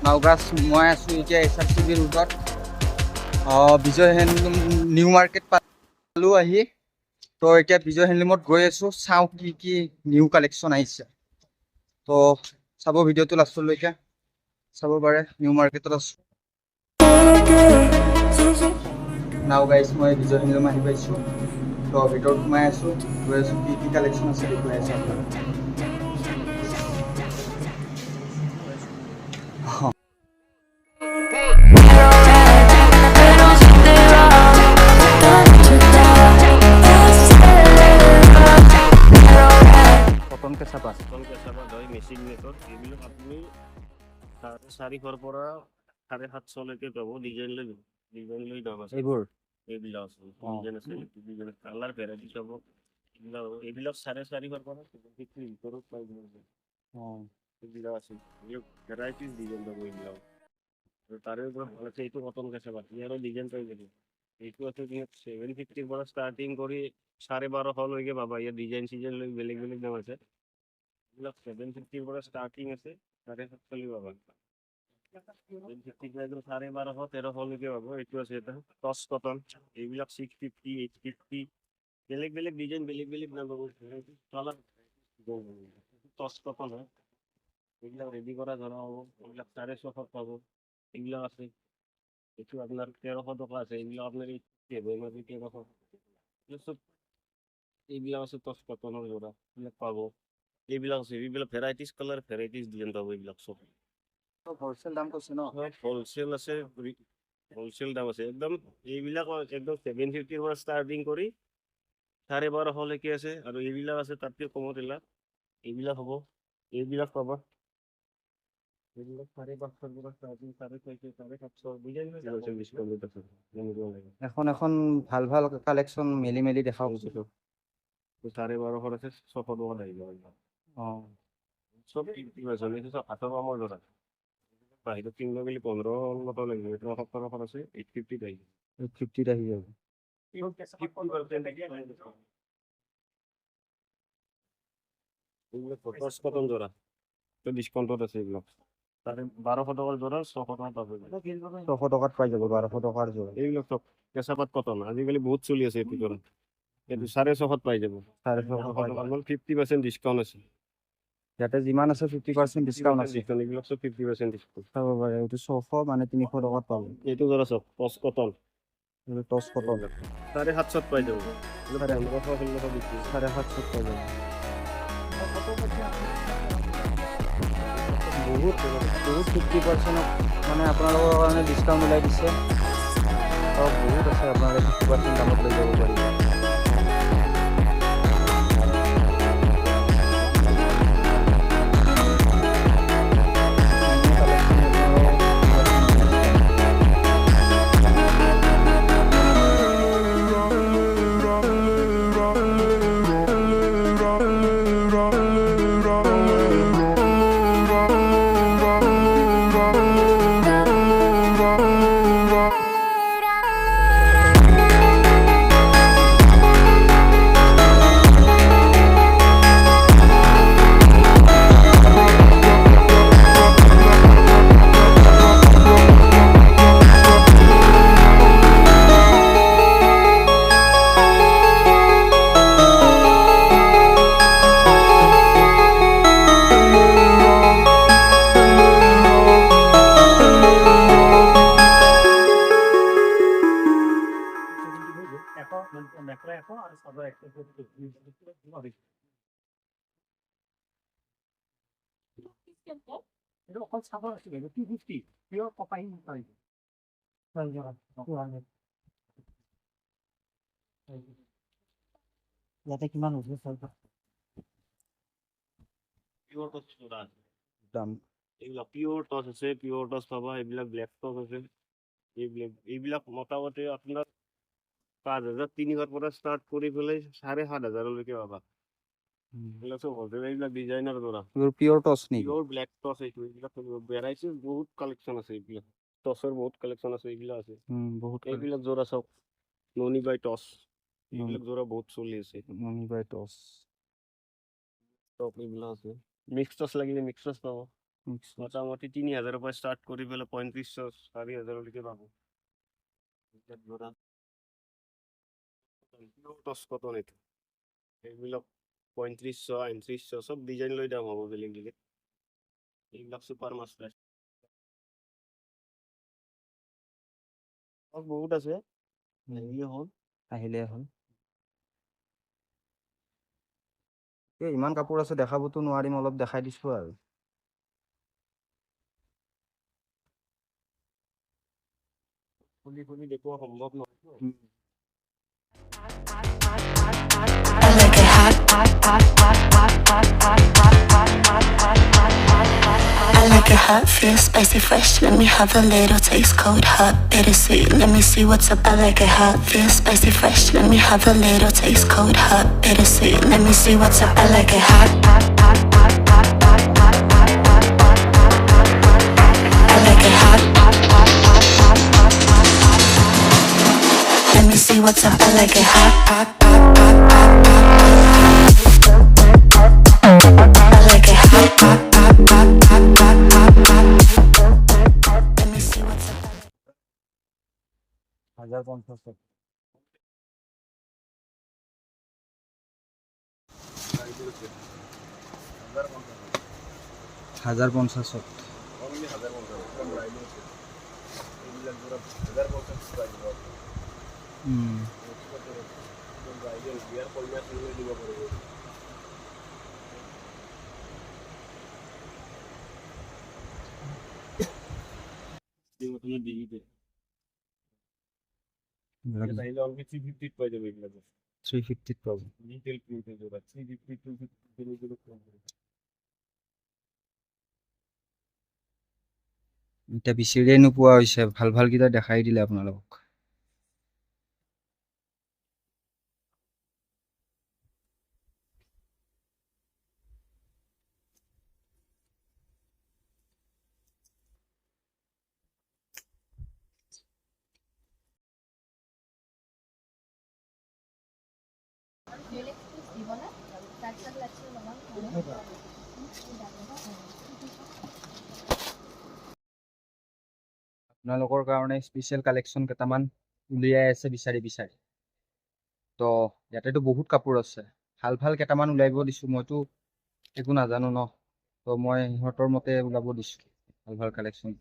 নগাঁও মই আছোঁ এতিয়া SRCB ৰোডত বিজয় হেণ্ডলুম নিউ মাৰ্কেট পালোঁ আহি। তো এতিয়া বিজয় হেণ্ডলুমত গৈ আছোঁ, চাওঁ কি কি নিউ কালেকশ্যন আহিছে। তো চাব ভিডিঅ'টো লাষ্টলৈকে চাব পাৰে। নিউ মাৰ্কেটত আছোঁ নাও গাইছ, মই বিজয় হেণ্ডলুম আহি পাইছোঁ। তো ভিতৰত সোমাই আছোঁ, গৈ আছোঁ কি কি কালেকশ্যন আছে দেখুৱাই আছোঁ আপোনাক। কটন কেঁচা পাট, কটন কেঁচা পাট হয়, মেচিন মেকৰ। এইবিলাক আপুনি 450 পৰা 750লৈকে পাব। ডিজাইন লৈ দাম আছে। এইবিলাক আছে, ডিজাইন আছে, ডিজাইন কালাৰ ভেৰাইটি পাব। এইবিলাক 450 পৰা 50 ভিতৰত পাই যাব। এইবিলাক আছে, ভেৰাইটিজ ডিজাইন পাব এইবিলাক। আৰু তাৰে ওপৰত ভাল আছে, এইটো কটন কেঁচা পাট, ইয়াৰো ডিজাইন পাই যাব। এইটো আছে 750 পৰা ষ্টাৰ্টিং কৰি 1250লৈকে পাবা। ইয়াৰ ডিজাইন চিজাইন লৈ বেলেগ বেলেগ দাম আছে। এইবিলাক 750 পৰা ষ্টাৰ্টিং আছে, 750 পাবা। 750 1250 1300লৈকে পাব। এইটো আছে এটা টচ কটন, এইবিলাক 650 850 বেলেগ বেলেগ ডিজাইন, বেলেগ বেলেগ দাম পাব। টচ কটন হয়, এইবিলাক ৰেডি কৰা ধৰা হ'ব। এইবিলাক 650 পাব। এইবিলাক আছে, এইটো আপোনাৰ 1300 টকা আছে। এইবিলাক আপোনাৰ 1300 চব। এইবিলাক আছে টচ কটনৰ যোৰা, এইবিলাক পাব। এইবিলাক আছে, এইবিলাক ভেৰাইটিজ কালাৰ, ভেৰাইটিজ ডিজাইন পাব। এইবিলাক চব হ'লচেল দাম কৈছে ন? হ'লচেল আছে, হ'লচেল দাম আছে একদম। এইবিলাক একদম 750 পৰা ষ্টাৰ্টিং কৰি 1250লৈকে আছে। আৰু এইবিলাক আছে তাতকৈ কমত। এইবিলাক হ'ব, এইবিলাক পাবা। এইবিলাক 550 পৰা ষ্টাৰ্টিং 650 750 ডিজাইন ডিছকাউণ্ট আছে। এখন এখন ভাল ভাল কালেকশ্যন মেলি মেলি দেখাওক। 1250 আছে, 600 টকাত আহিব। চব 50% চব হাতৰ কামৰ ধৰা। বাহিৰত কিনিব গ'লে 1500 টকা লাগিব। এইটো 70 টকাত আছে, 850 আহিব। 850 আহি যাব। 50% এইবিলাক টচ কটন যোৰা, ডিছকাউণ্টত আছে এইবিলাক। তাৰে 1200 টকাৰ যোৰা 600 টকাত পাব। 600 টকাত পাই যাব, 1200 টকাৰ যোৰা। এইবিলাক চব কেঁচা পাত কটন, আজিকালি বহুত চলি আছে এইটো যোৰা। এইটো 650 পাই যাব। 650 50% ডিছকাউণ্ট আছে। ইয়াতে যিমান আছে 50% ডিছকাউণ্ট আছে। এইবিলাক চব 50% ডিছকাউণ্ট। চাব পাৰে, এইটো 600 মানে 300 টকাত পাব। এইটো যোৰা চব টচ কটন, এইটো টচ কটন 750 পাই যাব। 1500 1600 বিক্ৰী। 750 পাই যাব। বহুত 50% মানে আপোনালোকৰ কাৰণে ডিছকাউণ্ট ওলাই দিছে। আৰু বহুত আছে, আপোনালোকে 50% দামত লৈ যাব পাৰিব। এইটো অকল চাব আছে, 250 পিয়ৰ কপাহী মুগা। ইয়াতে কিমান হৈছে পিয়ৰ টচ যোৰা আছে। দাম? এইবিলাক পিয়ৰ টচ আছে, পিয়ৰ টচ পাবা। এইবিলাক ব্লেক টচ আছে। এইবিলাক মোটামুটি আপোনাৰ 5300 পৰা ষ্টাৰ্ট কৰি পেলাই 7500লৈকে পাবা। এইবিলাক চব হ'লচেল, এইবিলাক ডিজাইনাৰ যোৰা। পিয়ৰ টচ নেকি? পিয়ৰ ব্লেক টচ এইটো। এইবিলাক ভেৰাইটিজ বহুত কালেকশ্যন আছে। এইবিলাক টচৰ বহুত কালেকশ্যন আছে, এইবিলাক আছে। বহুত এইবিলাক যোৰা চাওক, ননী বাই টচ, এইবিলাক যোৰা বহুত চলি আছে। ননী বাই টচ টপ এইবিলাক আছে। মিক্স টচ লাগিলে মিক্স টচ পাব। মোটামুটি 3000 পৰা ষ্টাৰ্ট কৰি পেলাই 3500 4000লৈকে পাব এতিয়া ধৰা টচ কটন এইটো এইবিলাক 3500 3800 চব ডিজাইন লৈ দাম হ'ব বেলেগ বেলেগ এইবিলাক চুপাৰ মাছ প্ৰাইচ বহুত আছে আহিলে হ'ল ইমান কাপোৰ আছে দেখাবতো নোৱাৰিম অলপ দেখাই দিছো আৰু খুলি খুলি দেখুওৱা সম্ভৱ নহয় I like it hot. I like it hot, feel spicy, fresh. Let me have a little taste, cold, hot, bittersweet. Let me see what's up. I like it hot, feel spicy, fresh. Let me have a little taste, cold, hot, bittersweet. Let me see what's up. I like it hot. I like it hot. Let me see what's up. I like it hot, hot, hot, hot, hot, hot. I like it hot, hot, hot, hot, hot, hot, hot, hot. Let me see what's up. 1500 1500 350 পাই যাবে এগুলো 350 পাব detail print হয়ে যাবে 350 250 এতিয়া বিচাৰিয়ে নোপোৱা হৈছে ভাল ভাল কিটা দেখাই দিলে আপোনালোকক আপোনালোকৰ কাৰণে স্পেচিয়েল কালেকশ্যন কেইটামান উলিয়াই আছে বিচাৰি তো ইয়াতেতো বহুত কাপোৰ আছে ভাল ভাল কেইটামান উলিয়াব দিছো মইতো একো নাজানো ন তো মই সিহঁতৰ মতে ওলাব দিছো ভাল ভাল কালেকশ্যন